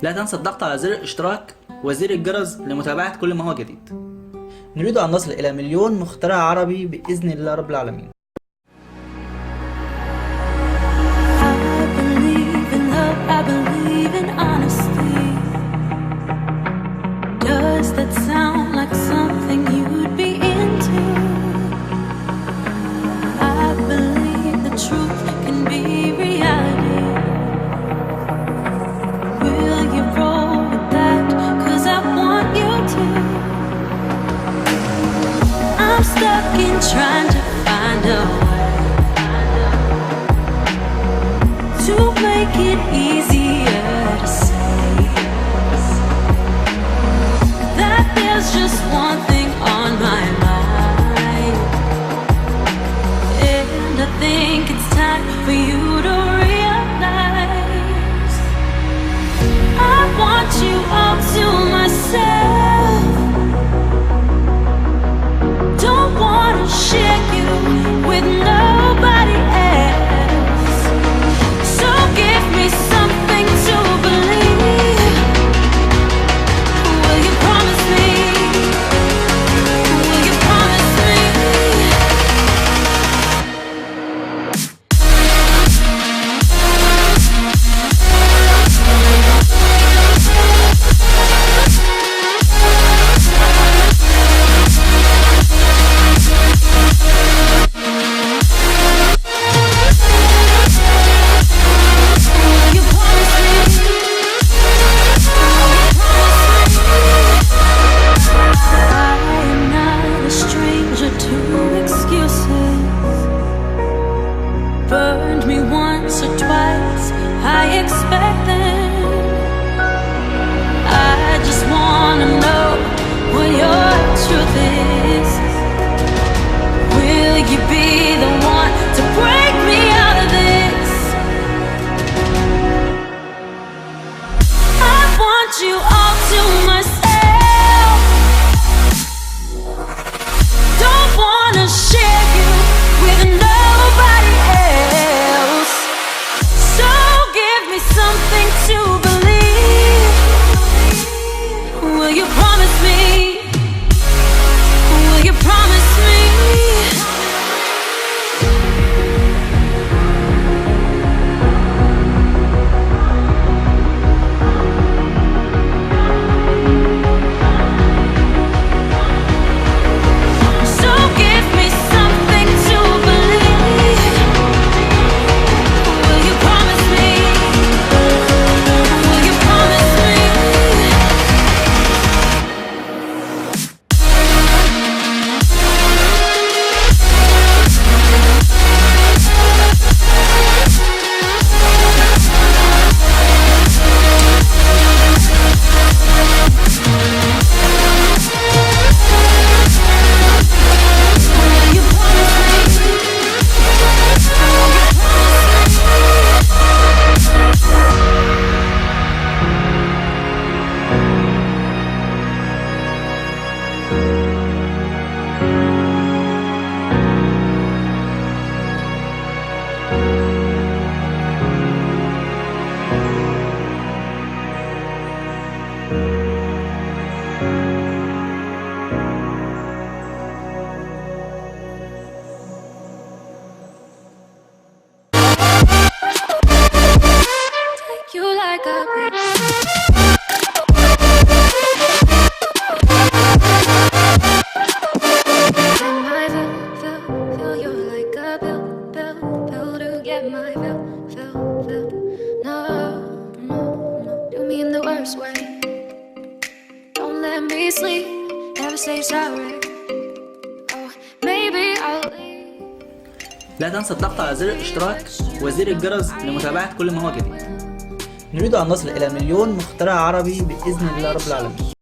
لا تنسى الضغط على زر الاشتراك وزر الجرس لمتابعة كل ما هو جديد. نريد أن نصل إلى 1,000,000 مخترع عربي بإذن الله رب العالمين. I believe in honesty. Does that sound like something you'd be into? I believe the truth can be reality. Will you roll with that? 'Cause I want you to. I'm stuck in trying to find a way to make it easier to say that there's just one thing on my mind, and I think it's time for you to realize I want you all to myself. Don't wanna share you with nobody else. So give me something to believe. Will you promise me? Will you promise me? Burned me once or twice, I expect them. I just wanna know what your truth is. Will you be the one to break me out of this? I want you all to myself. Don't wanna share you with nobody else. So give me something to believe. Will you promise me? Will you promise me? So give me something to believe. Will you promise me? Will you promise me? Will you promise me? Take you like a feel you like a pill to get my fill. No, do me in the worst way. Don't let me sleep, never say sorry. Oh, maybe I'll leave. لا تنسى الضغط على زر الاشتراك وزر الجرس لمتابعة كل ما هو جديد. نريد أن نصل إلى 1,000,000 مخترع عربي بإذن الله رب العالمين.